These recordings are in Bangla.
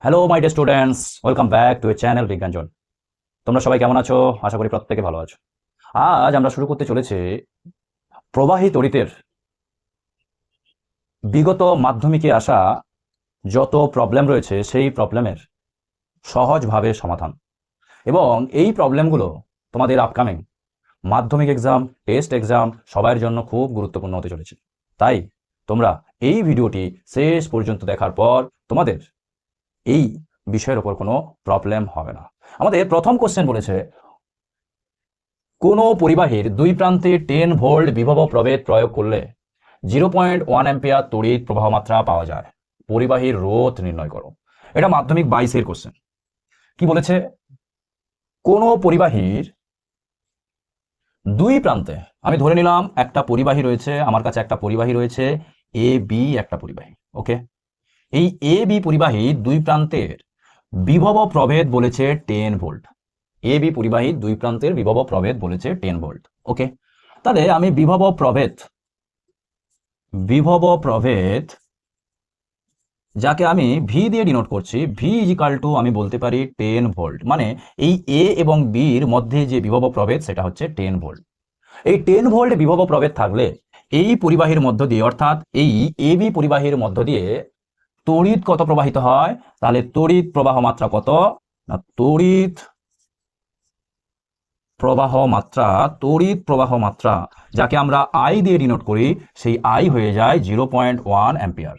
Hello my dear students, welcome back to a channel Bigyanjon. তোমরা সবাই কেমন আছো? আশা করি প্রত্যেকে ভালো আছো। আজ আমরা শুরু করতে চলেছি প্রবাহী তড়িতের বিগত মাধ্যমিকে আসা যত প্রবলেম রয়েছে সেই প্রবলেমের সহজভাবে সমাধান। এবং এই প্রবলেমগুলো তোমাদের আপকামিং মাধ্যমিক এক্সাম, টেস্ট এক্সাম সবার জন্য খুব গুরুত্বপূর্ণ হতে চলেছে। তাই তোমরা এই ভিডিওটি শেষ পর্যন্ত দেখার পর তোমাদের এই বিষয়ের ওপর কোনো প্রবলেম হবে না। আমাদের প্রথম কোশ্চেন বলেছে, কোনো পরিবাহীর দুই প্রান্তে 10 ভোল্ট বিভব প্রভেদ প্রয়োগ করলে 0.1 অ্যাম্পিয়ার তড়িৎ প্রবাহ মাত্রা পাওয়া যায়। পরিবাহীর রোধ নির্ণয় করো। এটা মাধ্যমিক 22-এর কোশ্চেন। কি বলেছে? কোনো পরিবাহীর দুই প্রান্তে, আমি ধরে নিলাম একটা পরিবাহী রয়েছে, আমার কাছে একটা পরিবাহী রয়েছে এ বি, একটা পরিবাহী। ওকে, এই এ বি পরিবাহী দুই প্রান্তের বিভব প্রভেদ বলেছে 10 ভোল্ট। এ বি পরিবাহী দুই প্রান্তের বিভব প্রভেদ বলেছে 10 ভোল্ট। ওকে, তাহলে আমি বিভব প্রভেদ যাকে আমি ভি দিয়ে ডিনোট করছি, ভি ইজিক্যাল টু আমি বলতে পারি 10 ভোল্ট। মানে এই এ এবং বির মধ্যে যে বিভব প্রভেদ সেটা হচ্ছে 10 ভোল্ট। এই 10 ভোল্ট বিভব প্রভেদ থাকলে এই পরিবাহীর মধ্য দিয়ে, অর্থাৎ এই এ বি পরিবাহীর মধ্য দিয়ে তড়িৎ কত প্রবাহিত হয়? তাহলে তড়িৎ প্রবাহ মাত্রা কত না, তড়িৎ প্রবাহ মাত্রা যাকে আমরা আই দিয়ে ডিনোট করি, সেই আই হয়ে যায় 0.1 অ্যাম্পিয়ার।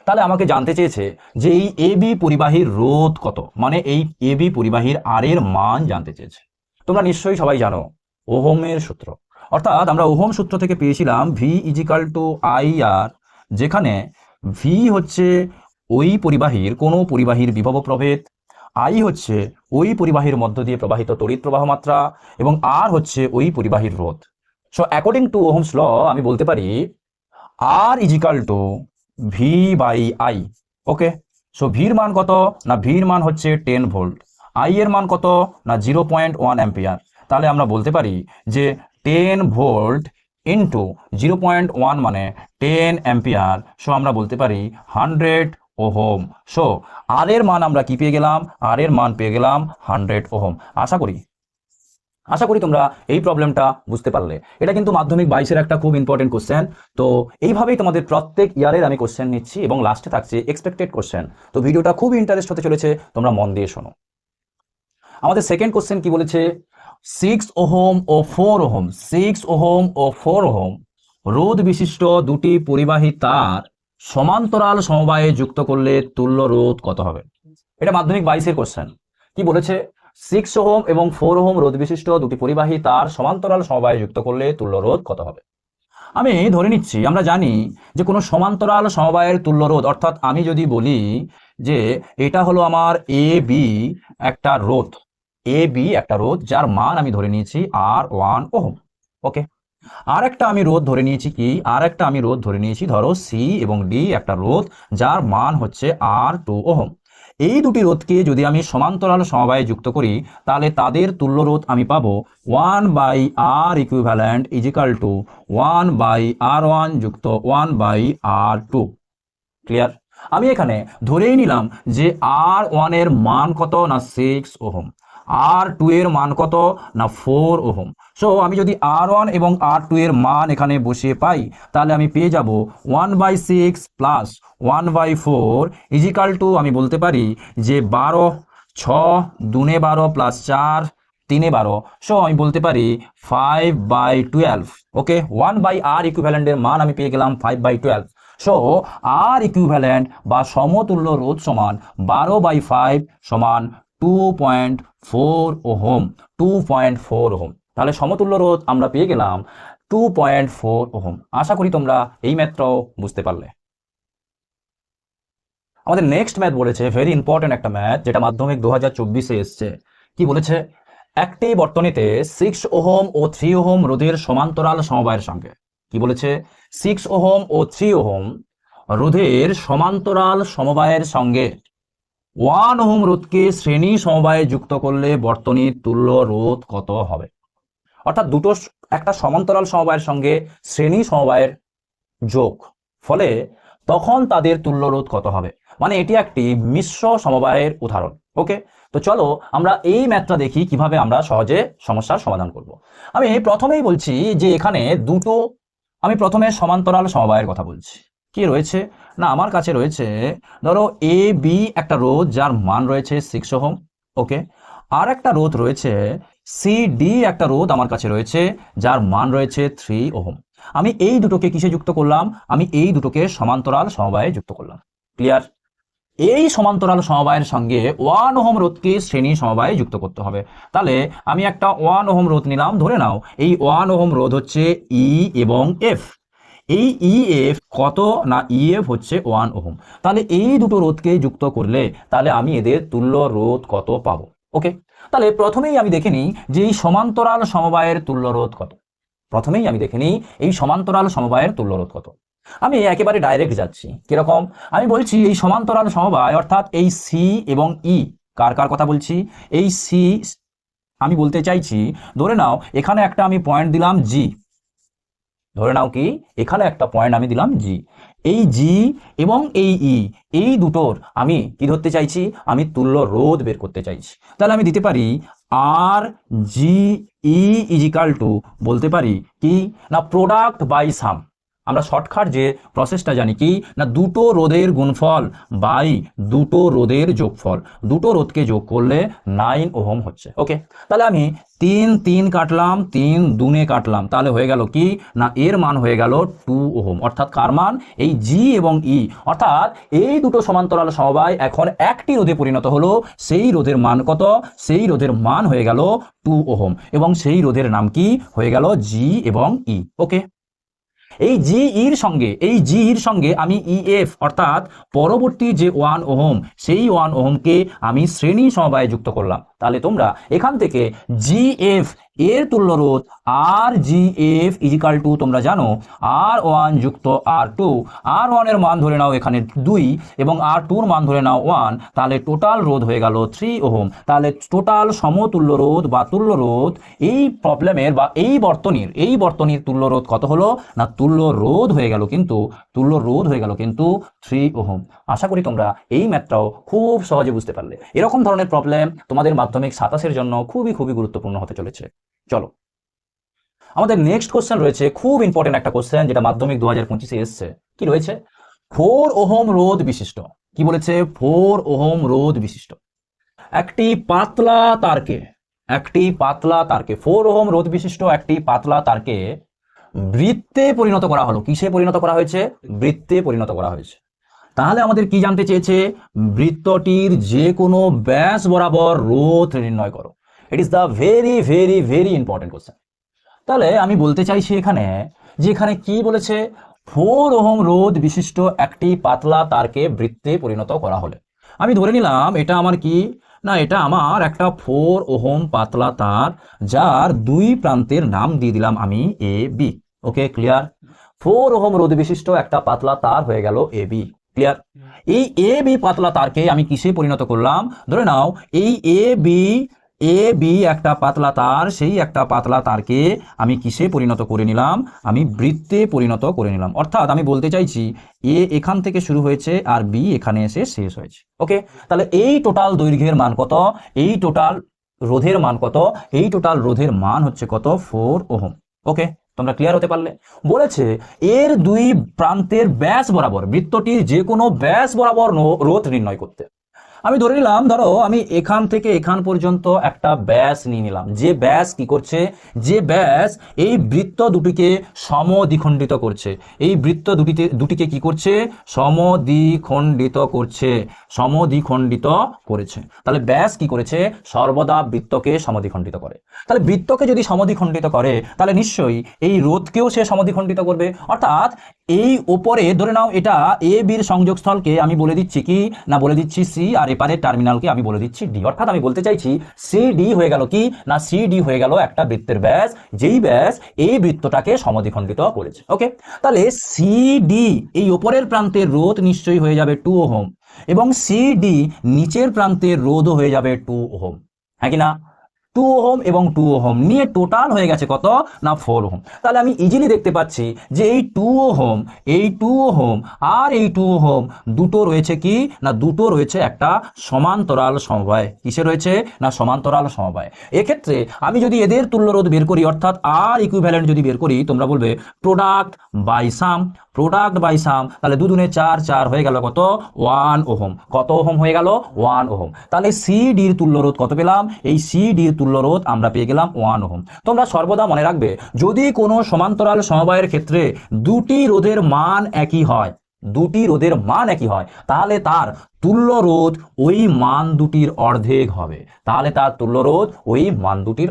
তাহলে আমাকে জানতে চেয়েছে যে এই এ বি পরিবাহীর রোধ কত, মানে এই এ বি পরিবাহীর আর এর মান জানতে চেয়েছে। তোমরা নিশ্চয়ই সবাই জানো ওহমের সূত্র, অর্থাৎ আমরা ওহম সূত্র থেকে পেয়েছিলাম ভি ইজিক্যাল টু আই আর, যেখানে ভি হচ্ছে ওই পরিবাহীর, কোনো পরিবাহীর বিভব প্রভেদ, আই হচ্ছে ওই পরিবাহীর মধ্য দিয়ে প্রবাহিত তড়িৎ প্রবাহ মাত্রা, এবং আর হচ্ছে ওই পরিবাহীর রোধ। So according to Ohm's law আমি বলতে পারি R equal to V by I. Okay, so ভির মান কত না, ভির মান হচ্ছে 10 ভোল্ট, আই এর মান কত না 0.1 অ্যাম্পিয়ার। তাহলে আমরা বলতে পারি যে 10 ভোল্ট ইন্টু 0.1 মানে 10 অ্যাম্পিয়ার। সো আমরা বলতে পারি 100 ওহম। সো আর এর মান আমরা কি পেয়ে গেলাম? আর এর মান পেয়ে গেলাম 100 ওহম। আশা করি তোমরা এই প্রবলেমটা বুঝতে পারলে। এটা কিন্তু মাধ্যমিক 22-এর একটা খুব ইম্পর্টেন্ট কোশ্চেন। তো এইভাবেই তোমাদের প্রত্যেক ইয়ারের আমি কোশ্চেন নিচ্ছি এবং লাস্টে থাকছে এক্সপেক্টেড কোশ্চেন। তো ভিডিওটা খুব ইন্টারেস্ট হতে চলেছে, তোমরা মন দিয়ে শোনো। আমাদের সেকেন্ড কোশ্চেন কি বলেছে? 6 ওহম ও 4 ওহম, 6 ওহম ও 4 ওহম রোধ বিশিষ্ট দুটি পরিবাহী তার সমান্তরাল সমবায়ে যুক্ত করলে তুল্য রোধ কত হবে? এটা মাধ্যমিক 22-এর কোশ্চেন। কি বলেছে? 6 ওহম এবং 4 ওহম রোধ বিশিষ্ট দুটি পরিবাহী তার সমান্তরাল সমবায়ে যুক্ত করলে তুল্য রোধ কত হবে? আমি ধরে নিচ্ছি, আমরা জানি যে কোনো সমান্তরাল সমবায়ের তুল্য রোধ, অর্থাৎ আমি যদি বলি যে এটা হলো আমার এ বি একটা রোধ, এ বি একটা রোধ যার মান আমি ধরে নিয়েছি R1 ওহম। ওকে, আর একটা আমি রোধ ধরে নিয়েছি ধরো সি এবং ডি একটা রোধ যার মান হচ্ছে R2 ওহম। এই দুটি রোধকে যদি আমি সমান্তরাল সমবায়ে যুক্ত করি, তাহলে তাদের তুল্য রোধ আমি পাবো 1 বাই আর equivalent equal to 1 by R1 যুক্ত 1 বাই R2। ক্লিয়ার? আমি এখানে ধরেই নিলাম যে R1 এর মান কত না 6 ওহম, R2 এর মান কত না 4 ওহম। সো আমি যদি R1 এবং R2 এর মান এখানে বসিয়ে পাই, তাহলে আমি পেয়ে যাব 1/6 প্লাস 1/4 ইজিক্যাল টু আমি বলতে পারি যে 12, 6 2 12 প্লাস 4 3 12। সো আমি বলতে পারি 5/12। ওকে, 1 বাই আর ইকুইভ্যালেন্টের মান আমি পেয়ে গেলাম 5/12। সো আর ইকুইভ্যালেন্ট বা সমতুল্য রোধ সমান 12/5 সমান 2.4 ওহম, 2.4 ওহম। তাহলে সমতুল্য রোধ আমরা পেয়ে গেলাম 2.4 ওহম। আশা করি তোমরা এই ম্যাথটাও বুঝতে পারলে। আমাদের নেক্সট ম্যাথ বলেছে, ভেরি ইম্পর্টেন্ট একটা ম্যাথ, যেটা মাধ্যমিক 2024-এ এসছে। কি বলেছে? একটি বর্তনীতে 6 ওহম ও 3 ওহম রোধের সমান্তরাল সমবায়ের সঙ্গে, কি বলেছে? 6 ওহম ও 3 ওহম রোধের সমান্তরাল সমবায়ের সঙ্গে 1 ওহম রোধকে শ্রেণী সমবায়ে যুক্ত করলে বর্তনীর তুল্য রোধ কত হবে? অর্থাৎ দুটো একটা সমান্তরাল সমবায়ের সঙ্গে শ্রেণী সমবায়ের যোগ, ফলে তখন তাদের তুল্য রোধ কত হবে? মানে এটি একটি মিশ্র সমবায়ের উদাহরণ। ওকে, তো চলো আমরা এই ম্যাথটা দেখি কিভাবে আমরা সহজে সমস্যার সমাধান করব। আমি প্রথমেই বলছি যে এখানে আমি প্রথমে সমান্তরাল সমবায়ের কথা বলছি। কি রয়েছে না, আমার কাছে রয়েছে ধরো এ বি একটা রোধ যার মান রয়েছে 6 ওহম। ওকে, আর একটা রোধ রয়েছে সি ডি একটা রোধ আমার কাছে রয়েছে যার মান রয়েছে 3 ওহম। আমি এই দুটোকে কিসে যুক্ত করলাম? আমি এই দুটোকে সমান্তরাল সমবায়ে যুক্ত করলাম। ক্লিয়ার? এই সমান্তরাল সমবায়ের সঙ্গে 1 ওহম রোধকে শ্রেণী সমবায়ে যুক্ত করতে হবে। তাহলে আমি একটা 1 ওহম রোধ নিলাম, ধরে নাও এই 1 ওহম রোধ হচ্ছে ই এবং এফ। এই ই এফ কত না, ই এফ হচ্ছে 1 ওহম। তাহলে এই দুটো রোধকে যুক্ত করলে তাহলে আমি এদের তুল্য রোধ কত পাবো। ওকে, তাহলে প্রথমেই আমি দেখে নিই যে এই সমান্তরাল সমবায়ের তুল্য রোধ কত। প্রথমেই আমি দেখে নিই এই সমান্তরাল সমবায়ের তুল্য রোধ কত। আমি একেবারে ডাইরেক্ট যাচ্ছি। কিরকম? আমি বলছি এই সমান্তরাল সমবায় অর্থাৎ এই সি এবং ই, কার কার কথা বলছি? এই সি, আমি বলতে চাইছি ধরে নাও এখানে একটা আমি পয়েন্ট দিলাম জি। ধরে নাও কি এখানে একটা পয়েন্ট আমি দিলাম জি। এই জি এবং এই ই, এই দুটোর আমি কি ধরতে চাইছি? আমি তুল্য রোধ বের করতে চাইছি। তাহলে আমি দিতে পারি আর জি ই ইজিক্যাল টু, বলতে পারি কি না, প্রোডাক্ট বাই সাম। আমরা শর্টকাট যে প্রসেসটা জানি কি না, দুটো রোধের গুণফল বাই দুটো রোধের যোগফল। দুটো রোধকে যোগ করলে 9 ওহম হচ্ছে। ওকে, তাহলে আমি 3 3 কাটলাম, 3 দুনে কাটলাম, তাহলে হয়ে গেল কি না, এর মান হয়ে গেল 2 ওহম। অর্থাৎ কার মান? এই জি এবং ই। অর্থাৎ এই দুটো সমান্তরাল সমবায় এখন একটি রোধে পরিণত হলো। সেই রোধের মান কত? সেই রোধের মান হয়ে গেল 2 ওহম এবং সেই রোধের নাম কি হয়ে গেল? জি এবং ই। ওকে, এই জি ইর সঙ্গে আমি ইএফ অর্থাৎ পরবর্তী যে 1 ওহম, সেই 1 ওহমকে আমি শ্রেণী সমবায়ে যুক্ত করলাম। তাহলে তোমরা এখান থেকে জিএফ এর তুল্য রোধ আর জিএফ ইজিক্যাল টু, তোমরা জানো R1 যুক্ত R2। R1 এর মান ধরে নাও এখানে 2 এবং R2 এর মান ধরে নাও 1। তাহলে টোটাল রোধ হয়ে গেল 3 ওহম। তাহলে টোটাল সমতুল্য রোধ বা তুল্য রোধ এই প্রবলেমের বা এই বর্তনীর তুল্য রোধ কত হলো না, তুল্য রোধ হয়ে গেল কিন্তু 3 ওহম। আশা করি তোমরা এই ম্যাথটাও খুব সহজে বুঝতে পারলে। এরকম ধরনের প্রবলেম তোমাদের মাধ্যমিক 27-এর জন্য খুবই গুরুত্বপূর্ণ হতে চলেছে। চলো আমাদের নেক্সট কোশ্চেন রয়েছে, খুব ইম্পর্টেন্ট একটা কোশ্চেন যেটা মাধ্যমিক 2025-এ এসছে। কি রয়েছে? 4 ওহম রোধ বিশিষ্ট, কি বলেছে? 4 ওহম রোধ বিশিষ্ট একটি পাতলা তারকে 4 ওহম রোধ বিশিষ্ট একটি পাতলা তারকে বৃত্তে পরিণত করা হলো। কিসে পরিণত করা হয়েছে? বৃত্তে পরিণত করা হয়েছে। তাহলে আমাদের কি জানতে চেয়েছে? বৃত্তটির যে কোনো ব্যাস বরাবর রোধ নির্ণয় করো। It is the very important question. তাহলে আমি বলতে চাইছি এখানে যে এখানে কি বলেছে? 4 ওহম রোধ বিশিষ্ট একটি পাতলা তারকে বৃত্তে পরিণত করা হলে আমি ধরে নিলাম এটা আমার কি না, এটা আমার একটা 4 ওহম পাতলা তার যার দুই প্রান্তের নাম দিয়ে দিলাম আমি A B. Okay, clear? 4 ohm রোধ বিশিষ্ট একটা পাতলা তার হয়ে গেল এ বি। ক্লিয়ার? এই এ বি পাতলা তারকে আমি কিসে পরিণত করলাম? ধরে নাও এই এ বি একটা পাতলা তার, সেই একটা পাতলা তারকে আমি কিসে পরিণত করে নিলাম? আমি বৃত্তে পরিণত করে নিলাম। অর্থাৎ আমি বলতে চাইছি এ এখান থেকে শুরু হয়েছে আর বি এখানে এসে শেষ হয়েছে। ওকে, তাহলে এই টোটাল দৈর্ঘ্যের মান কত? এই টোটাল রোধের মান কত? এই টোটাল রোধের মান হচ্ছে কত? 4 ওহম। ওকে, তোমরা ক্লিয়ার হতে পারলে? বলেছে এর দুই প্রান্তের ব্যাস বরাবর, বৃত্তটির যে কোনো ব্যাস বরাবর রোধ নির্ণয় করতে। আমি ধরে নিলাম ধরো আমি এখান থেকে এখান পর্যন্ত একটা ব্যাস নিয়ে নিলাম। যে ব্যাস কি করছে? যে ব্যাস এই বৃত্ত দুটিকে সমদ্বিখণ্ডিত করছে। এই বৃত্ত দুটিকে কি করছে? সমদ্বিখণ্ডিত করেছে। তাহলে ব্যাস কি করেছে? সর্বদা বৃত্তকে সমদ্বিখণ্ডিত করে। তাহলে বৃত্তকে যদি সমদ্বিখণ্ডিত করে তাহলে নিশ্চয়ই এই রোধকেও সে সমদ্বিখণ্ডিত করবে। অর্থাৎ এই উপরে ধরে নাও এটা এ বির সংযোগস্থলকে আমি বলে দিচ্ছি কি না, বলে দিচ্ছি সি, আর এপারে টার্মিনালকে আমি বলে দিচ্ছি ডি। অর্থাৎ আমি বলতে চাইছি সি ডি হয়ে গেল কি না, সি ডি হয়ে গেল একটা বৃত্তের ব্যাস, যেই ব্যাস এই বৃত্তটাকে সমদ্বিখণ্ডিত করেছে। ওকে, তাহলে সি ডি এই উপরের প্রান্তের রোধ নিশ্চয়ই হয়ে যাবে 2 ওহম এবং সি ডি নিচের প্রান্তের রোধও হয়ে যাবে 2 ওহম। হ্যাঁ কি না? 2 ওহম এবং 2 ওহম নিয়ে টোটাল হয়ে গেছে কত না 4 ওহম। তাহলে আমি ইজিলি দেখতে পাচ্ছি যে এই 2 ওহম আর এই 2 ওহম দুটো রয়েছে কি না দুটো রয়েছে একটা সমান্তরাল সমবায়। কিসে রয়েছে না সমান্তরাল সমবায়। এক্ষেত্রে আমি যদি এদের তুল্যরোধ বের করি অর্থাৎ আর ইকুইভ্যালেন্ট যদি বের করি তোমরা বলবে প্রোডাক্ট বাই সাম, তাহলে 2 দুনে 4, 4 হয়ে গেল কত 1 ওহম। কত ওহম হয়ে গেল 1 ওহম। তাহলে সিডির তুল্যরোধ কত পেলাম? এই সিডির তুল্যরোধ আমরা পেয়ে গেলাম 1 ওহম। তোমরা সর্বদা মনে রাখবে যদি কোনো সমান্তরাল সমবায়ের ক্ষেত্রে দুটি রোধের মান একই হয় তাহলে তার তুল্যরোধ ওই মান দুটির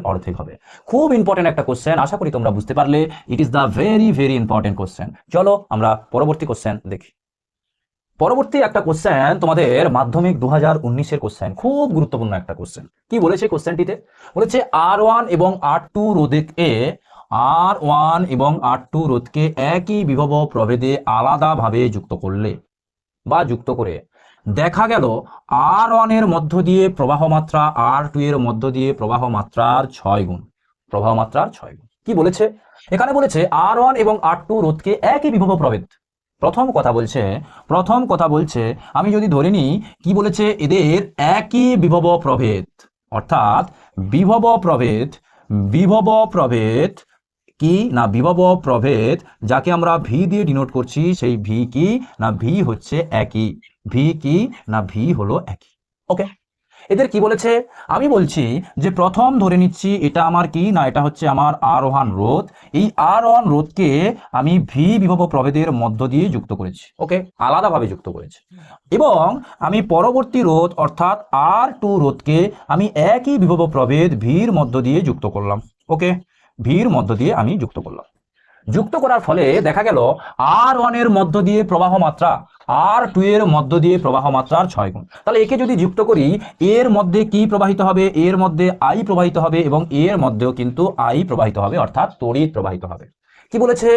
অর্ধেক হবে। খুব ইম্পর্টেন্ট একটা কোশ্চেন, আশা করি তোমরা বুঝতে পারলে। It is the very very important question. চলো আমরা পরবর্তী কোশ্চেন দেখি। পরবর্তী একটা কোশ্চেন তোমাদের মাধ্যমিক 2019-এর কোশ্চেন, খুব গুরুত্বপূর্ণ একটা কোশ্চেন। কি বলেছে কোশ্চেনটিতে? বলেছে R1 এবং R2 রোধকে একই বিভব প্রভেদে আলাদাভাবে যুক্ত করে দেখা গেল R1 এর মধ্য দিয়ে প্রবাহ মাত্রা R2 এর মধ্য দিয়ে প্রবাহ মাত্রার 6 গুণ। কি বলেছে এখানে? বলেছে R1 এবং R2 রোধকে একই বিভব প্রভেদ। প্রথম কথা বলছে আমি যদি ধরে নিই কি বলেছে এদের একই বিভব প্রভেদ, অর্থাৎ বিভব প্রভেদ কি না বিভব প্রভেদ যাকে আমরা ভি দিয়ে ডিনোট করছি, সেই ভি কি না ভি হচ্ছে একই। ভি হলো একই। ওকে, এদের কি বলেছে? আমি বলছি যে প্রথম ধরে নিচ্ছি এটা আমার কি না এটা হচ্ছে আমার R1 রোধ। এই R1 রোধকে আমি ভি বিভব প্রভেদের মধ্য দিয়ে যুক্ত করেছি। ওকে, আলাদাভাবে যুক্ত করেছি। এবং আমি পরবর্তী রোধ অর্থাৎ R2 রোধকে আমি একই বিভব প্রভেদ ভির মধ্য দিয়ে যুক্ত করলাম। ওকে, ভির মধ্য দিয়ে আমি যুক্ত করলাম। যুক্ত করার ফলে দেখা গেল R1 এর মধ্য দিয়ে প্রবাহ মাত্রা R2 এর মধ্য দিয়ে প্রবাহ মাত্রার 6 গুণ। তাহলে একে যদি যুক্ত করি এর মধ্যে কি প্রবাহিত হবে? এর মধ্যে I প্রবাহিত হবে এবং এর মধ্যেও কিন্তু I প্রবাহিত হবে, অর্থাৎ তড়িৎ প্রবাহিত হবে। কি বলেছে?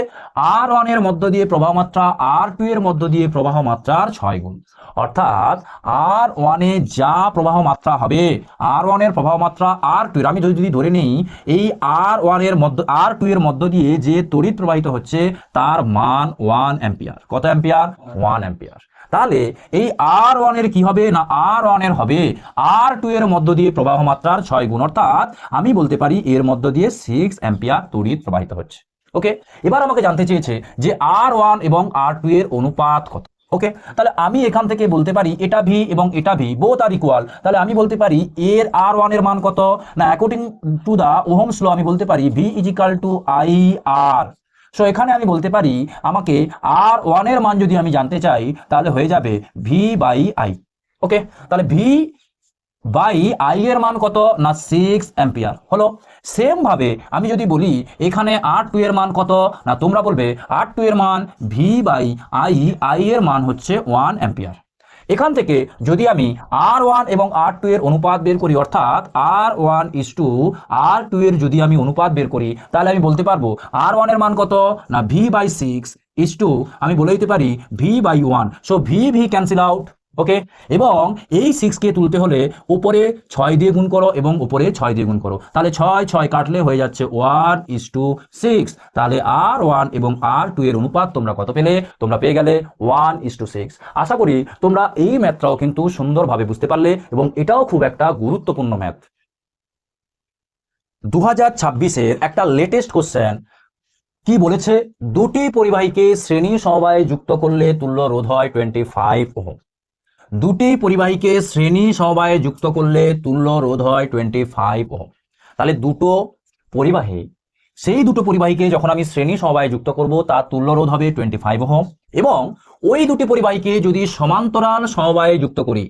R1 এর মধ্য দিয়ে প্রবাহ মাত্রা R2 এর মধ্য দিয়ে প্রবাহ মাত্রার 6 গুণ। অর্থাৎ R1 এ যা প্রবাহ মাত্রা হবে R1 এর প্রবাহ মাত্রা R2 এর, আমি যদি ধরে নিই এই R2 এর মধ্য দিয়ে যে তড়িৎ প্রবাহিত হচ্ছে তার মান 1 অ্যাম্পিয়ার। কত অ্যাম্পিয়ার? 1 অ্যাম্পিয়ার। তাহলে এই R1 এর কি হবে না R1 এর হবে R2 এর মধ্য দিয়ে প্রবাহ মাত্রার 6 গুণ, অর্থাৎ আমি বলতে পারি এর মধ্য দিয়ে 6 অ্যাম্পিয়ার তড়িৎ প্রবাহিত হচ্ছে। ওকে, এবার আমাকে জানতে চেয়েছে যে R1 এবং R2 এর অনুপাত কত। ওকে, তাহলে আমি এখান থেকে বলতে পারি এটা ভি এবং এটা ভি বোথ আর ইকুয়াল। তাহলে আমি বলতে পারি এর R1 এর মান কত না according to the Ohm's law আমি বলতে পারি V is equal to IR। So এখানে আমি বলতে পারি আমাকে R1 এর মান যদি আমি জানতে চাই তাহলে হয়ে যাবে ভি বাই আই। ওকে, তাহলে ভি বাই আই এর মান কত না 6 অ্যাম্পিয়ার হলো। সেম ভাবে আমি যদি বলি এখানে R2 এর মান কত না তোমরা বলবে R2 এর মান ভি বাই আই এর মান হচ্ছে 1 অ্যাম্পিয়ার। এখান থেকে যদি আমি R1 এবং R2 এর অনুপাত বের করি, অর্থাৎ R1:R2 এর যদি আমি অনুপাত বের করি তাহলে আমি বলতে পারবো R1 এর মান কত না ভি বাই 6 আমি বলে দিতে পারি V by 1। So V cancel out. Okay, এবং এই 6 কে তুলতে হলে উপরে 6 দিয়ে গুণ করো এবং উপরে 6 দিয়ে গুণ করো, তাহলে 6 কাটলে হয়ে যাচ্ছে 1:6। তাহলে R1 এবং R2 এর অনুপাত তোমরা কত পেলে? তোমরা পেয়ে গেলে 1:6। আশা করি তোমরা এই ম্যাথটাও কিন্তু সুন্দরভাবে বুঝতে পারলে এবং এটাও খুব একটা গুরুত্বপূর্ণ ম্যাথ। 2026-এর একটা লেটেস্ট কোশ্চেন কি বলেছে? দুটি পরিবাহীকে শ্রেণী সমবায়ে যুক্ত করলে তুল্য রোধ হয় 25 ওহম। দুটি পরিবাহীকে শ্রেণী সমবায়ে যুক্ত করলে তুল্য রোধ হয় 25 ওহম। তাহলে সেই দুটো পরিবাহীকে যখন আমি শ্রেণী সমবায়ে যুক্ত করব তার তুল্য রোধ হবে 25 ওহম, এবং ওই দুটি পরিবাহীকে যদি সমান্তরাল সমবায়ে যুক্ত করি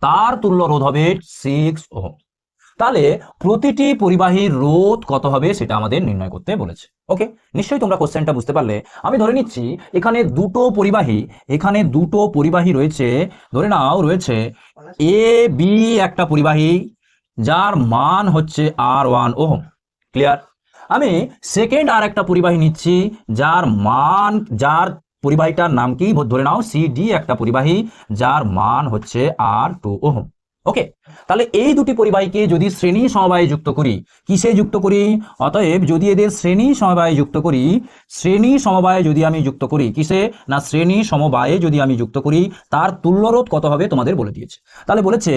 তার তুল্য রোধ হবে 6 ওহম। তাহলে প্রতিটি পরিবাহীর রোধ কত হবে সেটা আমাদের নির্ণয় করতে বলেছে। ওকে, নিশ্চয়ই তোমরা কোশ্চেনটা বুঝতে পারলে। আমি ধরে নিচ্ছি এখানে দুটো পরিবাহী রয়েছে। ধরে নাও রয়েছে এ বি একটা পরিবাহী যার মান হচ্ছে R1 ওহম। ক্লিয়ার? আমি সেকেন্ড আর একটা পরিবাহী নিচ্ছি যার পরিবাহীটার নাম কি ধরে নাও CD একটা পরিবাহী যার মান হচ্ছে R2 ওহম। ওকে, তাহলে এই দুটি পরিবাহীকে যদি শ্রেণী সমবায়ে যুক্ত করি, কিসে যুক্ত করি? অতএব যদি এদের শ্রেণী সমবায়ে যুক্ত করি, শ্রেণী সমবায়ে যদি আমি যুক্ত করি, কিসে না শ্রেণী সমবায়ে যদি আমি যুক্ত করি, তার তুল্যরোধ কত হবে তোমাদের বলে দিয়েছে। তাহলে বলেছে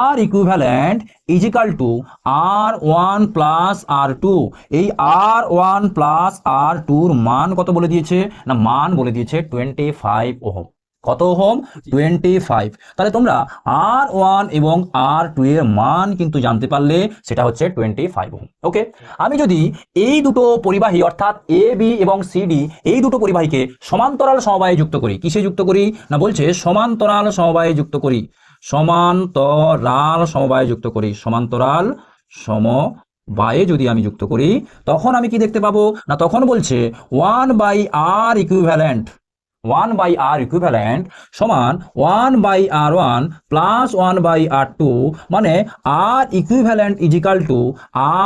R equivalent is equal to R1 plus R2। এই R1 প্লাস R2 এর মান কত বলে দিয়েছে না মান বলে দিয়েছে 25 ওহম। কত ওহম? 25। তাহলে তোমরা R1 এবং R2 এর মান কিন্তু জানতে পারলে, সেটা হচ্ছে 25 ওহম। ওকে, আমি যদি এই দুটো পরিবাহী অর্থাৎ এ বি এবং সিডি এই দুটো পরিবাহীকে সমান্তরাল সমবায়ে যুক্ত করি, কিসে যুক্ত করি না বলছে সমান্তরাল সমবায়ে যুক্ত করি, সমান্তরাল সমবায়ে যুক্ত করি, সমান্তরাল সমবায়ে যদি আমি যুক্ত করি, তখন আমি কি দেখতে পাবো না তখন বলছে 1/R ইকুইভ্যালেন্ট, 1/R ইকুইভ্যালেন্ট সমান 1/R1 প্লাস 1/R2, মানে R equivalent is equal to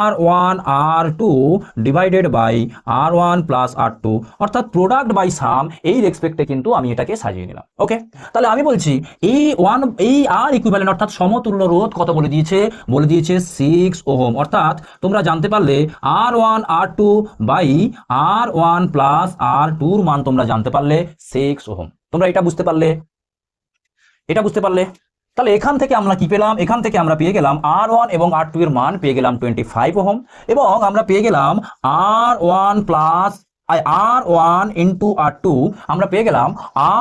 R1 R2 divided by R1 plus R2, অর্থাৎ প্রোডাক্ট বাই সাম এই রেসপেক্টে কিন্তু আমি এটাকে সাজিয়ে নিলাম। ওকে, তাহলে আমি বলছি এই R ইকুইভ্যালেন্ট অর্থাৎ সমতুল্য রোধ কত বলে দিয়েছে? বলে দিয়েছে 6 ওহম। অর্থাৎ তোমরা জানতে পারলে R1 R2 by R1 plus R2 এর মান তোমরা জানতে পারলে 6 ওহম। তোমরা এটা বুঝতে পারলে? এটা বুঝতে পারলে? তাহলে এখান থেকে আমরা কি পেলাম? এখান থেকে আমরা পেয়ে গেলাম R1 এবং R2 এর মান পেয়ে গেলাম 25 ওহম, এবং আমরা পেয়ে গেলাম R1 plus R1 into R2, আমরা পেয়ে গেলাম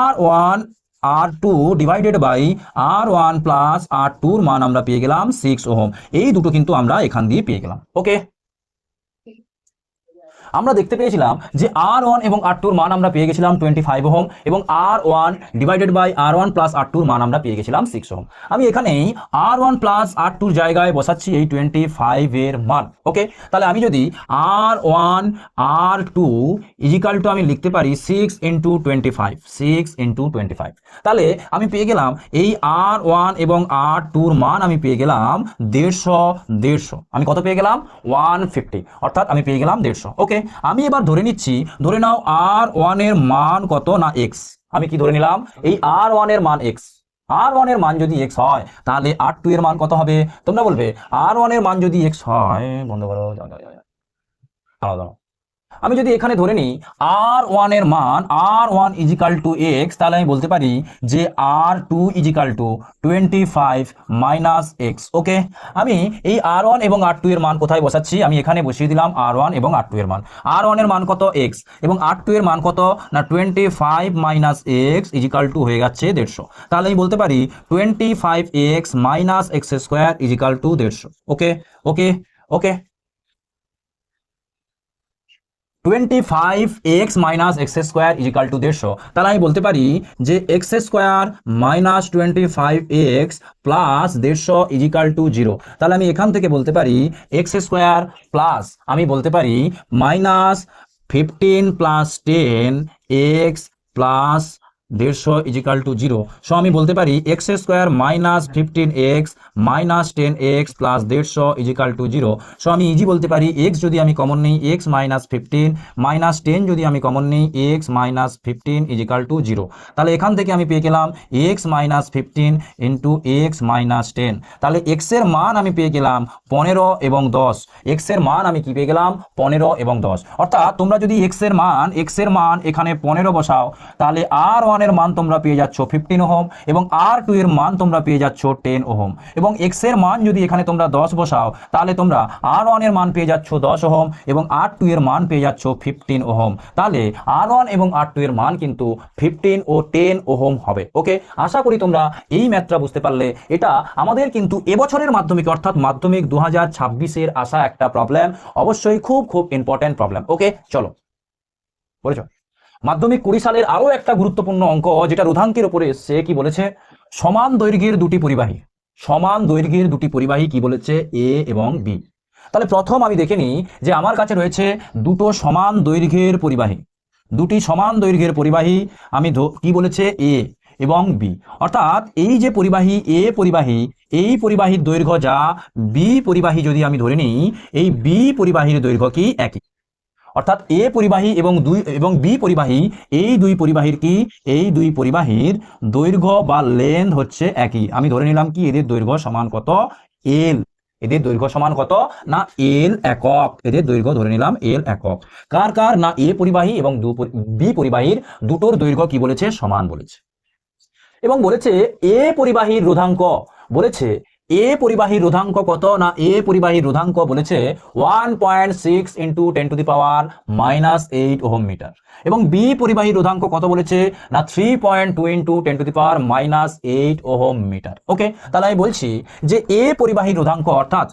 R1 R2 divided by R1 plus R2 এর মান আমরা পেয়ে গেলাম 6 ওহম। এই দুটো কিন্তু আমরা এখান দিয়ে পেয়ে গেলাম। ওকে, আমরা দেখতে পেয়েছিলাম যে R1 এবং R2 এর মান আমরা পেয়ে গেছিলাম 25 ওহম, এবং R1 divided by R1 plus R2 এর মান আমরা পেয়ে গেছিলাম 6 ওহম। আমি এখানেই R1 প্লাস R2 এর জায়গায় বসাচ্ছি এই 25 এর মান। ওকে, তাহলে আমি যদি R1 R2 ইজিক্যাল টু আমি লিখতে পারি 6 ইন্টু 25, 6 ইন্টু 25, তাহলে আমি পেয়ে গেলাম এই R1 এবং R2 এর মান আমি পেয়ে গেলাম 150। আমি কত পেয়ে গেলাম? 150, অর্থাৎ আমি পেয়ে গেলাম 150। ওকে, আমি এবার ধরে নিচ্ছি, ধরে নাও R1 এর মান কত না x। আমি কি ধরে নিলাম? এই R1 এর মান x। R1 এর মান যদি x হয়, তাহলে R2 এর মান কত হবে? তোমরা বলবে R1 এর মান যদি x হয়, বন্ধ করো, দাঁড়াও, আমি যদি এখানে ধরে নিই R1 এর মান R1 ইজিক্যাল টু x, তাহলে আমি বলতে পারি যে R2 equal to 25 minus x। Okay, আমি এই R1 এবং R2 এর মান কোথায় বসাচ্ছি? আমি এখানে বসিয়ে দিলাম R1 এবং R2 এর মান। R1 এর মান কত? x, এবং R2 এর মান কত না 25 মাইনাস x ইজিক্যাল টু হয়ে যাচ্ছে 150। তাহলে আমি বলতে পারি 25x minus x square equal to 150। Okay okay okay, 25x minus x square equal to 150। তাহলে আমি বলতে পারি যে x square minus 25x plus 150 equal to 0। তাহলে আমি এখান থেকে বলতে পারি এক্স স্কোয়ার প্লাস আমি বলতে পারি minus 15 plus 10x plus 150 equal to 0। So আমি বলতে পারি x square minus 15x minus 10x plus 150 equal to 0। So আমি ইজি বলতে পারি x যদি আমি কমন নিই x মাইনাস 15 মাইনাস 10 যদি আমি কমন নিই x মাইনাস 15 ইজিক্যাল টু 0। তাহলে এখান থেকে আমি পেয়ে গেলাম x minus 15 into x minus 10। তাহলে x এর মান আমি পেয়ে গেলাম 15 এবং 10। x এর মান আমি কি পেয়ে গেলাম? 15 এবং 10। অর্থাৎ তোমরা যদি x এর মান এখানে 15 বসাও, তাহলে R1 এর মান তোমরা পেয়ে যাচ্ছ 15 ওহম, এবং R2 এর মান তোমরা পেয়ে যাচ্ছ 10 ওহম, এবং x এর মান যদি এখানে তোমরা 10 বসাও, তাহলে তোমরা R1 এর মান পেয়ে যাচ্ছ 10 ওহম, এবং R2 এর মান পেয়ে যাচ্ছ 15 ওহম। তাহলে R1 এবং R2 এর মান কিন্তু 15 ও 10 ওহম হবে। ওকে, আশা করি তোমরা এই ম্যাথটা বুঝতে পারলে। এটা আমাদের কিন্তু এবছরের মাধ্যমিক অর্থাৎ মাধ্যমিক 2026 আসা একটা প্রবলেম, অবশ্যই খুব খুব ইম্পর্টেন্ট প্রবলেম। ওকে, চলো বলেছ মাধ্যমিক 20 সালের আরো একটা গুরুত্বপূর্ণ অঙ্ক, যেটা রোধাঙ্কের উপরে এসছে। কি বলেছে? সমান দৈর্ঘ্যের দুটি পরিবাহী, সমান দৈর্ঘ্যের দুটি পরিবাহী কি বলেছে? এ এবং বি। তাহলে প্রথম আমি দেখে নিই যে আমার কাছে রয়েছে দুটো সমান দৈর্ঘ্যের পরিবাহী, দুটি সমান দৈর্ঘ্যের পরিবাহী। আমি কি বলেছে? এ এবং বি। অর্থাৎ এই যে পরিবাহী এ পরিবাহী, এই পরিবাহীর দৈর্ঘ্য যা, বি পরিবাহী যদি আমি ধরে নিই, এই বি পরিবাহীর দৈর্ঘ্য কি একই। অর্থাৎ এ পরিবাহী এবং বি পরিবাহী, এই দুই পরিবাহীর কি, এই দুই পরিবাহীর দৈর্ঘ্য বা লেন্থ হচ্ছে একই। আমি ধরে নিলাম কি এদের দৈর্ঘ্য সমান কত, এল। এদের দৈর্ঘ্য সমান কত না এল একক, এদের দৈর্ঘ্য ধরে নিলাম এল একক। কার কার না এ পরিবাহী এবং বি পরিবাহীর দুটোর দৈর্ঘ্য কি বলেছে, সমান বলেছে। এবং বলেছে এ পরিবাহীর রোধাঙ্ক, বলেছে এ পরিবাহীর রোধাঙ্ক কত না এ পরিবাহীর রোধাঙ্ক বলেছে 1.6 ইন্টু 10⁻⁻8 ওহম মিটার। এবং বি পরিবাহীর রোধাঙ্ক কত বলেছে না 3.2 ইন্টু 10⁻⁻8 ওহম মিটার। ওকে, তাহলে আমি বলছি যে এ পরিবাহীর রোধাঙ্ক অর্থাৎ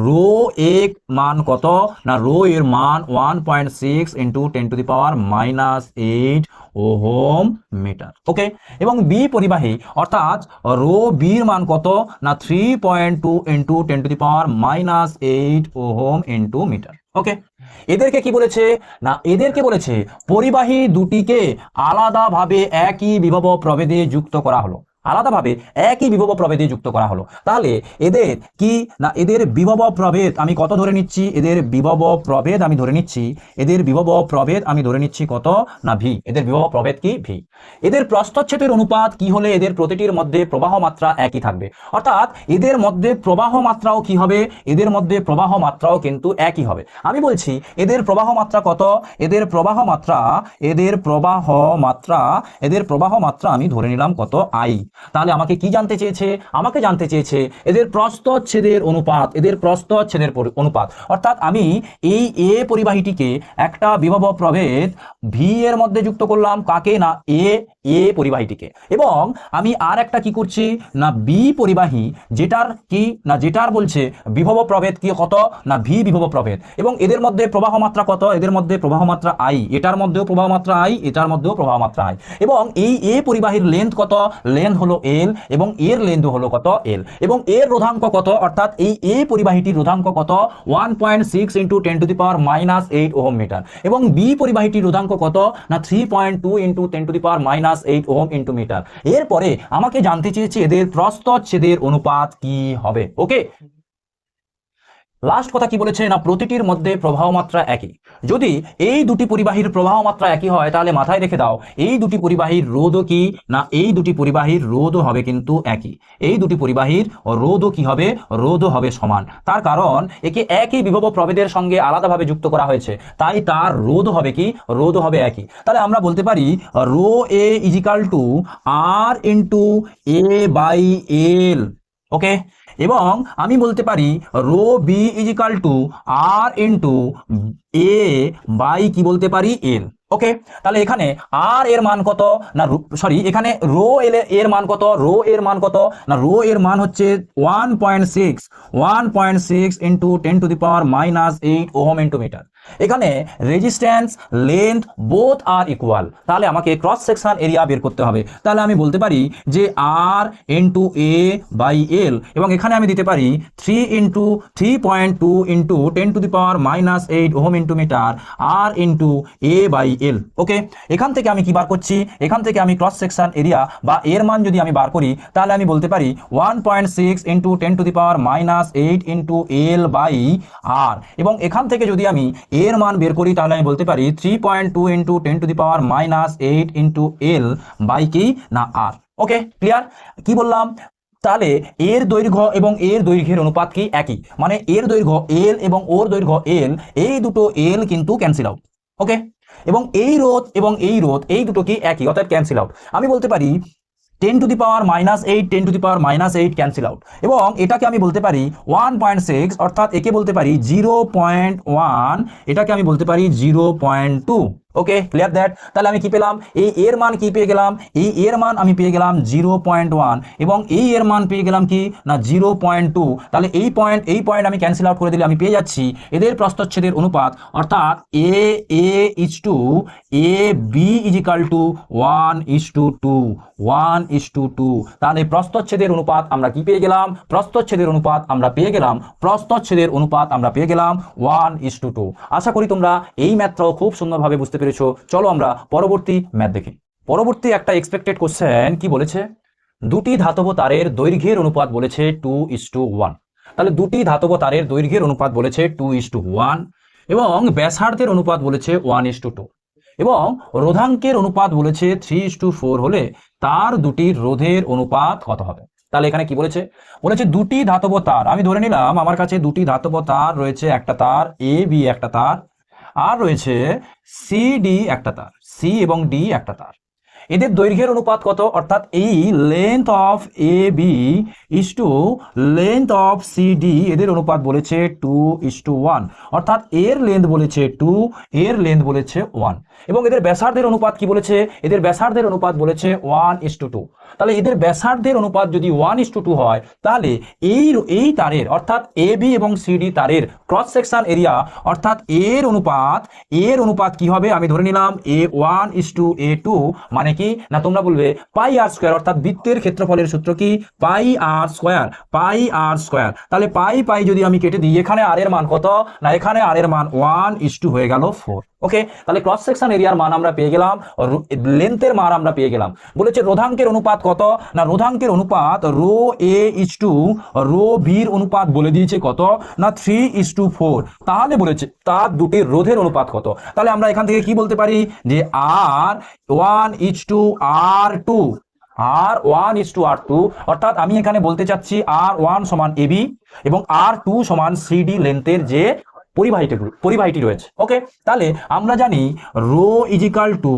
রো এর মান কত না রো এর মান 1.6 ইন্টু 10⁻⁻8 ওহম মিটার। ওকে, এবং বি পরিবাহী অর্থাৎ রো বির মান কত না 3.2 ইন্টু 10⁻⁻8 ওহম ইন্টু মিটার। ওকে, এদেরকে কি বলেছে না এদেরকে বলেছে পরিবাহী দুটিকে আলাদাভাবে একই বিভব প্রভেদে যুক্ত করা হলো, আলাদাভাবে একই বিভব প্রভেদে যুক্ত করা হলো। তাহলে এদের কি না এদের বিভব প্রভেদ আমি কত ধরে নিচ্ছি, এদের বিভব প্রভেদ আমি ধরে নিচ্ছি, এদের বিভব প্রভেদ আমি ধরে নিচ্ছি কত না ভি। এদের বিভব প্রভেদ কি ভি। এদের প্রস্থচ্ছেদের অনুপাত কি হলে এদের প্রতিটির মধ্যে প্রবাহ মাত্রা একই থাকবে, অর্থাৎ এদের মধ্যে প্রবাহ মাত্রাও কি হবে, এদের মধ্যে প্রবাহ মাত্রাও কিন্তু একই হবে। আমি বলছি এদের প্রবাহ মাত্রা কত, এদের প্রবাহ মাত্রা আমি ধরে নিলাম কত আই। তাহলে আমাকে কি জানতে চেয়েছে, আমাকে জানতে চেয়েছে এদের প্রস্থচ্ছেদের অনুপাত, এদের প্রস্থচ্ছেদের অনুপাত। অর্থাৎ আমি এই এ পরিবাহীটিকে একটা বিভব প্রভেদ ভি এর মধ্যে যুক্ত করলাম, কাকে না এ পরিবাহীটিকে। এবং আমি আর একটা কি করছি না বি পরিবাহী, যেটার বলছে বিভব প্রভেদ কি কত না ভি বিভব প্রভেদ। এবং এদের মধ্যে প্রবাহ মাত্রা কত, এদের মধ্যে প্রবাহ মাত্রা আই, এটার মধ্যেও প্রবাহ মাত্রা আই, এটার মধ্যেও প্রবাহ মাত্রা আই। এবং এই এ পরিবাহীর লেন্থ কত, লেন্থ হলো এল, এবং এর লেন্থ হলো কত এল। এবং এর রোধাঙ্ক কত, অর্থাৎ এই এ পরিবাহীটির রোধাঙ্ক কত 1.6 ইন্টু 10⁻⁸ ওহম মিটার। এবং বি পরিবাহীটির রোধাঙ্ক কত না 3.2 ইন্টু 10⁻⁸ ওহম ইন্টু মিটার। এরপরে আমাকে জানতে চেয়েছে এদের প্রস্থচ্ছেদের অনুপাত কি হবে। ওকে, লাস্ট কথা কি বলেছে না প্রতিটির মধ্যে প্রবাহ মাত্রা একই। যদি এই দুটি পরিবাহীর প্রবাহ মাত্রা একই হয় তাহলে মাথায় রেখে দাও এই দুটি পরিবাহীর রোধও কি না এই দুটি পরিবাহীর রোধও হবে কিন্তু একই। এই দুটি পরিবাহীর রোধও কি হবে, রোধও হবে সমান। তার কারণ একে একই বিভব প্রভেদের সঙ্গে আলাদাভাবে যুক্ত করা হয়েছে, তাই তার রোধ হবে কি, রোধ হবে একই। তাহলে আমরা বলতে পারি rho A equal to R into A by L. Okay, এবং আমি বলতে পারি rho B equal to R into A by কি বলতে পারি এল। ওকে, তাহলে এখানে আর এর মান কত না সরি এখানে রো এল এর মান কত, রো এর মান কত না রো এর মান হচ্ছে 1.6 ইন্টু 10⁻⁻8 ওহম ইন্টু মিটার। এখানে রেজিস্ট্যান্স লেন্থ বোথ আর ইকুয়াল, তাহলে আমাকে ক্রস সেকশন এরিয়া বের করতে হবে। তাহলে আমি বলতে পারি যে আর ইন্টু এ বাই এল, এবং এখানে আমি দিতে পারি 3.2 into 10⁻⁻8 ohm into metre R into A by L. Okay, এখান থেকে আমি কি বার করছি, এখান থেকে আমি ক্রস সেকশন এরিয়া বা এর মান যদি আমি বার করি তাহলে আমি বলতে পারি 1.6 ইন্টু 10⁻⁸ ইন্টু এল বাই আর। এবং এখান থেকে যদি আমি এর মান বের করি তাহলে আমি বলতে পারি 3.2 ইন্টু 10⁻⁸ ইন্টু এল বাই কি না আর। ওকে, ক্লিয়ার? কি বললাম, তাহলে এর দৈর্ঘ্য এবং এর দৈর্ঘ্যের অনুপাত কি একই, মানে এর দৈর্ঘ্য এল এবং ওর দৈর্ঘ্য এল, এই দুটো এল কিন্তু ক্যান্সেল আউট। ওকে, এবং এই রোধ এবং এই রোধ এই দুটো কি একই, অর্থাৎ ক্যান্সেল আউট। আমি বলতে পারি 10⁻⁸ 10⁻⁸ ক্যান্সেল আউট। এবং এটাকে আমি বলতে পারি 1.6, অর্থাৎ একে বলতে পারি 0.1, এটাকে আমি বলতে পারি 0.2। ওকে, ক্লিয়ার দ্যাট? তাহলে আমি কি পেলাম, এই এর মান কি পেয়ে গেলাম, এই এর মান আমি পেয়ে গেলাম 0.1 এবং এই এর মান পেয়ে গেলাম কি না 0.2। তাহলে এই পয়েন্ট আমি ক্যান্সেল আউট করে দিলে আমি পেয়ে যাচ্ছি এদের প্রস্থচ্ছেদের অনুপাত, অর্থাৎ A is to A B equal to 1:2। তাহলে প্রস্থচ্ছেদের অনুপাত আমরা কি পেয়ে গেলাম, প্রস্থচ্ছেদের অনুপাত আমরা পেয়ে গেলাম 1:2। আশা করি তোমরা এই ম্যাথটাও খুব সুন্দরভাবে বুঝতে পেরেছো। চলো আমরা পরবর্তী ম্যাথ দেখি। পরবর্তী একটা এক্সপেক্টেড কোশ্চেন কি বলেছে, দুটি ধাতব তারের দৈর্ঘ্যের অনুপাত বলেছে 2:1। তাহলে দুটি ধাতব তারের দৈর্ঘ্যের অনুপাত বলেছে 2:1। এবং ব্যাসার্ধের অনুপাত বলেছে 1:2 এবং রোধাঙ্কের অনুপাত বলেছে 3:4 হলে তার দুটি রোধের অনুপাত কত হবে। তাহলে এখানে কি বলেছে, বলেছে দুটি ধাতব তার, আমি ধরে নিলাম আমার কাছে দুটি ধাতব তার রয়েছে, একটা তার এ বি একটা তার, আর রয়েছে সি ডি একটা তার, সি এবং ডি একটা তার। এদের দৈর্ঘ্যের অনুপাত কত, অর্থাৎ এই length of A B is to length of C D, এদের অনুপাত বলেছে 2:1, অর্থাৎ এর লেন্থ বলেছে 2, এর লেন্থ বলেছে 1। এবং এদের ব্যাসার্ধের অনুপাত কি বলেছে, এদের ব্যাসার্ধের অনুপাত বলেছে 1:2। তাহলে এদের ব্যাসার্ধের অনুপাত যদি 1:2 হয়, তাহলে এই তারের অর্থাৎ এ বি এবং সি ডি তারের ক্রস সেকশন এরিয়া অর্থাৎ এর অনুপাত কি হবে, আমি ধরে নিলাম A1:A2, মানে কি না, তোমরা বলবে পাই আর স্কয়ার, অর্থাৎ বৃত্তের ক্ষেত্রফলের সূত্র কি পাই আর স্কয়ার। তাহলে পাই যদি আমি কেটে দিই, এখানে আর এর মান কত না, এখানে আর এর মান 1:2 হয়ে গেল 4। ওকে, তাহলে ক্রস সেকশন এরিয়ার মান আমরা পেয়ে গেলাম, লেন্থের মান আমরা পেয়ে গেলাম। বলেছে রোধাঙ্কের অনুপাত কত না, রোধাঙ্কের অনুপাত rho A is to rho বির অনুপাত বলে দিয়েছে কত না 3:4। তাহলে বলেছে তার দুটি রোধের অনুপাত কত। তাহলে আমরা এখান থেকে কি বলতে পারি যে R1:R2, R1:R2, অর্থাৎ আমি এখানে বলতে চাচ্ছি R1 সমান এবি এবং R2 সমান সিডি লেন্থের যে পরিবাহীটি রয়েছে। ওকে, তাহলে আমরা জানি rho equal to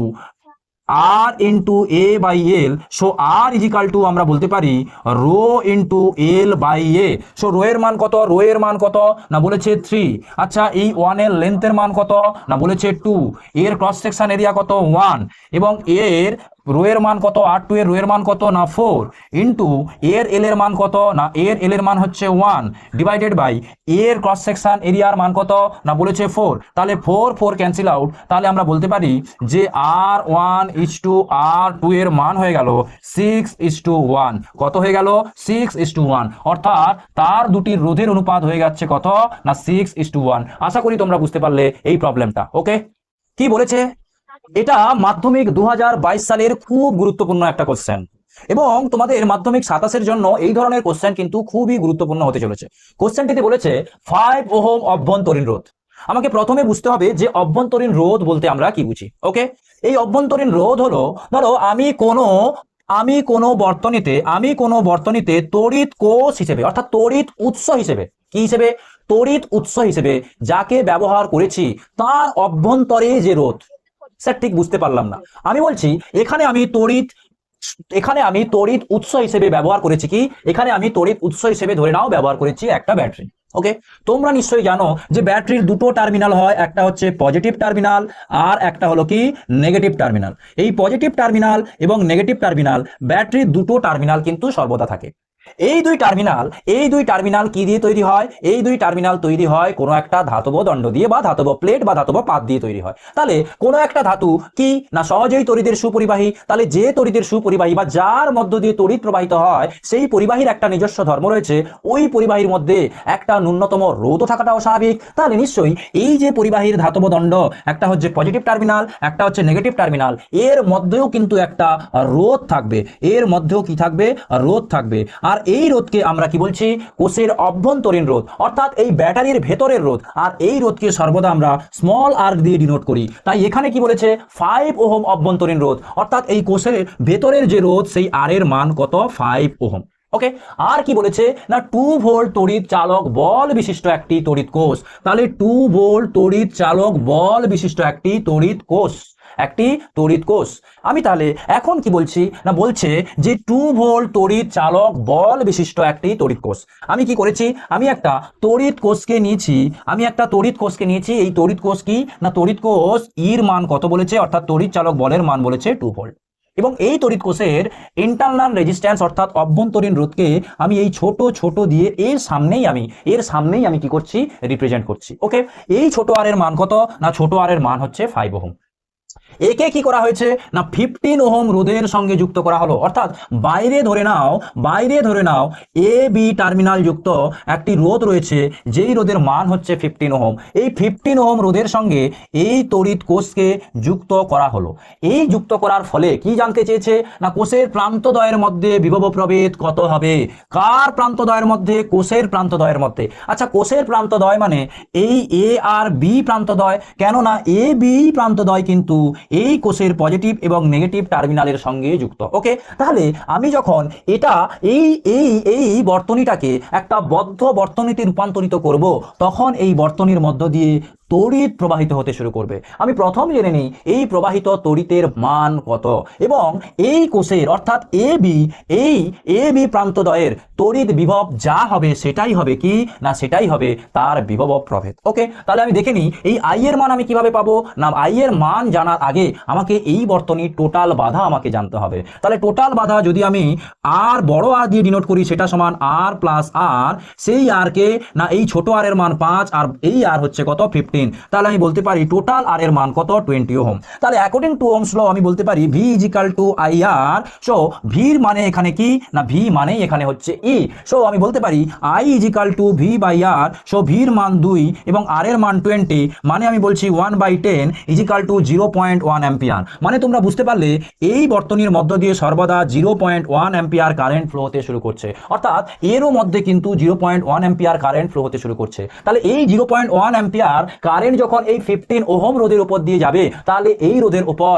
R into A by L, so R equal to আমরা বলতে পারি rho into L by A. So rho এর মান কত, রো এর মান কত না বলেছে 3। আচ্ছা, এই 1 এর লেন্থের মান কত না বলেছে 2, এর ক্রস সেকশন এরিয়া কত 1, এবং এর রো এর মান কত, R2 এর রো এর মান কত না 4, ইন্টু এর এল এর মান কত না, এর এল এর মান হচ্ছে 1, ডিভাইডেড বাই এর ক্রস সেকশন এরিয়ার মান কত না বলেছে 4। তাহলে 4 ক্যান্সেল আউট, তাহলে আমরা বলতে পারি যে R1:R2 এর মান হয়ে গেল 6:1। কত হয়ে গেল 6:1, অর্থাৎ তার দুটির রোধের অনুপাত হয়ে যাচ্ছে কত না 6:1। আশা করি তোমরা বুঝতে পারলে এই প্রবলেমটা। ওকে, কি বলেছে, এটা মাধ্যমিক 2022 সালের খুব গুরুত্বপূর্ণ একটা কোশ্চেন, এবং তোমাদের মাধ্যমিক 27-এর জন্য এই ধরনের কোশ্চেন কিন্তু খুবই গুরুত্বপূর্ণ হতে চলেছে। কোশ্চেনটিতে বলেছে 5 ওহম অভ্যন্তরীণ রোধ। আমাকে প্রথমে বুঝতে হবে যে অভ্যন্তরীণ রোধ বলতে আমরা কি বুঝি। ওকে, এই অভ্যন্তরীণ রোধ হলো, ধরো আমি কোনো বর্তনীতে তড়িৎ কোষ হিসেবে অর্থাৎ তড়িৎ উৎস হিসেবে, কি হিসেবে, তড়িৎ উৎস হিসেবে যাকে ব্যবহার করেছি তার অভ্যন্তরে যে রোধ। স্যার ঠিক বুঝতে পারলাম না, আমি বলছি এখানে আমি তড়িৎ উৎস হিসেবে ব্যবহার করেছি কি, এখানে আমি তড়িৎ উৎস হিসেবে ধরে নাও ব্যবহার করেছি একটা ব্যাটারি। ওকে, তোমরা নিশ্চয়ই জানো যে ব্যাটারির দুটো টার্মিনাল হয়, একটা হচ্ছে পজিটিভ টার্মিনাল আর একটা হলো কি নেগেটিভ টার্মিনাল। এই পজিটিভ টার্মিনাল এবং নেগেটিভ টার্মিনাল, ব্যাটারির দুটো টার্মিনাল কিন্তু সর্বদা থাকে। এই দুই টার্মিনাল কি দিয়ে তৈরি হয়, এই দুই টার্মিনাল তৈরি হয় কোনো একটা ধাতব দণ্ড দিয়ে বা ধাতব প্লেট বা ধাতব পাত দিয়ে তৈরি হয়। তাহলে কোনো একটা ধাতু কি না সহজেই তড়িতের সুপরিবাহী, তাহলে যে তড়িতের সুপরিবাহী বা যার মধ্য দিয়ে তড়িৎ প্রবাহিত হয় সেই পরিবাহীর একটা নিজস্ব ধর্ম রয়েছে, ওই পরিবাহীর মধ্যে একটা ন্যূনতম রোধ থাকাটাও স্বাভাবিক। তাহলে নিশ্চয়ই এই যে পরিবাহীর ধাতব দণ্ড, একটা হচ্ছে পজিটিভ টার্মিনাল, একটা হচ্ছে নেগেটিভ টার্মিনাল, এর মধ্যেও কিন্তু একটা রোধ থাকবে, এর মধ্যেও কি থাকবে, রোধ থাকবে। আর এই রোধকে আমরা কি বলছি, কোষের অভ্যন্তরীণ রোধ, অর্থাৎ এই ব্যাটারির ভেতরের রোধ। আর এই রোধকে সর্বদা আমরা স্মল আর দিয়ে ডিনোট করি। তাই এখানে কি বলেছে 5 ওহম অভ্যন্তরীণ রোধ, অর্থাৎ এই কোষের ভেতরের যে রোধ সেই আর এর মান কত 5 ওহম। ওকে, আর কি বলেছে না 2 ভোল্ট তড়িৎ চালক বল বিশিষ্ট একটি তড়িৎ কোষ। তাহলে 2 ভোল্ট তড়িৎ চালক বল বিশিষ্ট একটি তড়িৎ কোষ, আমি তাহলে এখন কি বলছি না, বলছে যে 2 ভোল্ট তড়িৎ চালক বল বিশিষ্ট একটি তড়িৎ কোষ। আমি কি করেছি, আমি একটা তড়িৎ কোষকে নিয়েছি, এই তড়িৎ কোষ কি না, তড়িৎ কোষ ইর মান কত বলেছে, অর্থাৎ তড়িৎ চালক বলের মান বলেছে 2 ভোল্ট। এবং এই তড়িৎ কোষের ইন্টারনাল রেজিস্ট্যান্স অর্থাৎ অভ্যন্তরীণ রোধকে আমি এই ছোট দিয়ে এর সামনেই আমি কি করছি, রিপ্রেজেন্ট করছি। ওকে, এই ছোট আর এর মান কত না, ছোট আর এর মান হচ্ছে 5 ওহম। একে কি করা হয়েছে না 15 ওহম রোধের সঙ্গে যুক্ত করা হলো, অর্থাৎ বাইরে ধরে নাও এ বি টার্মিনাল যুক্ত একটি রোধ রয়েছে, যেই রোধের মান হচ্ছে 15 ওহম। এই 15 ওহম রোধের সঙ্গে এই তড়িৎ কোষকে যুক্ত করা হলো। এই যুক্ত করার ফলে কি জানতে চেয়েছে না কোষের প্রান্তদ্বয়ের মধ্যে বিভব প্রভেদ কত হবে। কার প্রান্তদ্বয়ের মধ্যে? কোষের প্রান্তদ্বয়ের মধ্যে। আচ্ছা, কোষের প্রান্তদ্বয় মানে এই এ আর বি প্রান্তদ্বয়, কেননা এ বি প্রান্তদ্বয় কিন্তু এই কোষের পজিটিভ এবং নেগেটিভ টার্মিনালের সঙ্গে যুক্ত। ওকে, তাহলে আমি যখন এটা এই এই এই বর্তনীটাকে একটা বদ্ধ বর্তনীতে রূপান্তরিত করব, তখন এই বর্তনীর মধ্য দিয়ে তড়িৎ প্রবাহিত হতে শুরু করবে। আমি প্রথম জেনে নিই এই প্রবাহিত তড়িতের মান কত, এবং এই কোষের অর্থাৎ এ বি প্রান্তদ্বয়ের তড়িৎ বিভব যা হবে সেটাই হবে কি না, সেটাই হবে তার বিভব প্রভেদ। ওকে, তাহলে আমি দেখে নিই এই আই এর মান আমি কিভাবে পাবো না, আই এর মান জানার আগে আমাকে এই বর্তনীর টোটাল বাধা আমাকে জানতে হবে। তাহলে টোটাল বাধা যদি আমি আর বড় আর দিয়ে ডিনোট করি, সেটা সমান আর প্লাস আর, সেই আর কে না এই ছোট আর এর মান 5 আর এই আর হচ্ছে কত 15, তাহলে আমি বলতে পারি টোটাল আর এর মান কত 20 ওহম। তাহলে অ্যাকর্ডিং টু ওহমস ল আমি বলতে পারি V is equal to I R. So ভির মানে এখানে কি না, ভি মানে এখানে হচ্ছে ই। সো আমি বলতে পারি I is equal to V by R. So ভির মান 2 এবং আর এর মান 20, মানে আমি বলছি 1/10 ইজ ইকাল টু 0.1 অ্যাম্পিয়ার। মানে তোমরা বুঝতে পারলে এই বর্তনীর মধ্য দিয়ে সর্বদা 0.1 অ্যাম্পিয়ার কারেন্ট ফ্লো হতে শুরু করছে, অর্থাৎ এরও মধ্যে কিন্তু 0.1 অ্যাম্পিয়ার কারেন্ট ফ্লো হতে শুরু করছে। তাহলে এই 0.1 অ্যাম্পিয়ার কারেন্ট যখন এই 15 ওহম রোধের উপর দিয়ে যাবে, তাহলে এই রোধের উপর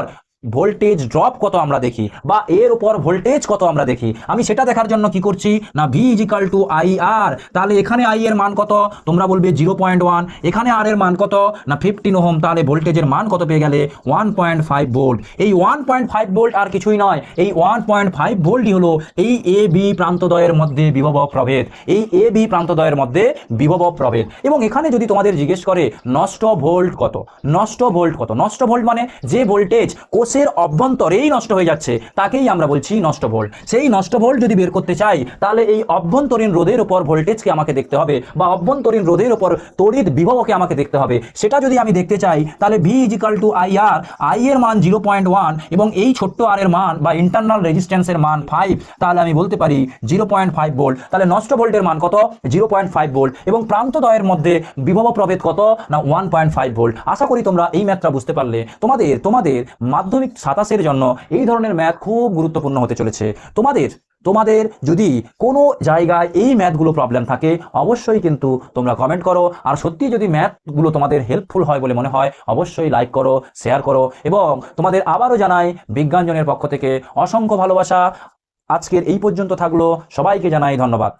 ভোল্টেজ ড্রপ কত আমরা দেখি, বা এর উপর ভোল্টেজ কত আমরা দেখি। আমি সেটা দেখার জন্য কি করছি না V is equal to I R. তাহলে এখানে আই এর মান কত, তোমরা বলবে 0.1, এখানে আর এর মান কত না 15 ওহম, তাহলে ভোল্টেজের মান কত পেয়ে গেলে 1.5 ভোল্ট। এই 1.5 ভোল্ট আর কিছুই নয়, এই 1.5 ভোল্টই হলো এই এ বি প্রান্তদ্বয়ের মধ্যে বিভব প্রভেদ, এই এ বি প্রান্তদ্বয়ের মধ্যে বিভব প্রভেদ। এবং এখানে যদি তোমাদের জিজ্ঞেস করে নষ্ট ভোল্ট কত, নষ্ট ভোল্ট মানে যে ভোল্টেজ কোষের অভ্যন্তরেই নষ্ট হয়ে যাচ্ছে তাকেই আমরা বলছি নষ্ট ভোল্ট। সেই নষ্ট ভোল্ট যদি বের করতে চাই, তাহলে এই অভ্যন্তরীণ রোধের উপর ভোল্টেজকে আমাকে দেখতে হবে, বা অভ্যন্তরীণ রোধের উপর তড়িৎ বিভবকে আমাকে দেখতে হবে। সেটা যদি আমি দেখতে চাই, তাহলে V is equal to I R. I এর মান 0.1 এবং এই ছোট্ট আর এর মান বা ইন্টারনাল রেজিস্ট্যান্সের মান 5, তাহলে আমি বলতে পারি 0.5 ভোল্ট। তাহলে নষ্ট ভোল্টের মান কত 0.5 ভোল্ট, এবং প্রান্তদ্বয়ের মধ্যে বিভব প্রভেদ কত না 1.5 ভোল্ট। আশা করি তোমরা এই ম্যাথটা বুঝতে পারলে। তোমাদের মাধ্যমিক 27-এর জন্য এই ধরনের ম্যাথ খুব গুরুত্বপূর্ণ হতে চলেছে। তোমাদের যদি কোনো জায়গায় এই ম্যাথগুলো প্রবলেম থাকে, অবশ্যই কিন্তু তোমরা কমেন্ট করো। আর সত্যি যদি ম্যাথগুলো তোমাদের হেল্পফুল হয় বলে মনে হয়, অবশ্যই লাইক করো, শেয়ার করো। এবং তোমাদের আবারও জানাই বিজ্ঞানজনের পক্ষ থেকে অসংখ্য ভালোবাসা। আজকের এই পর্যন্ত থাকলো, সবাইকে জানাই ধন্যবাদ।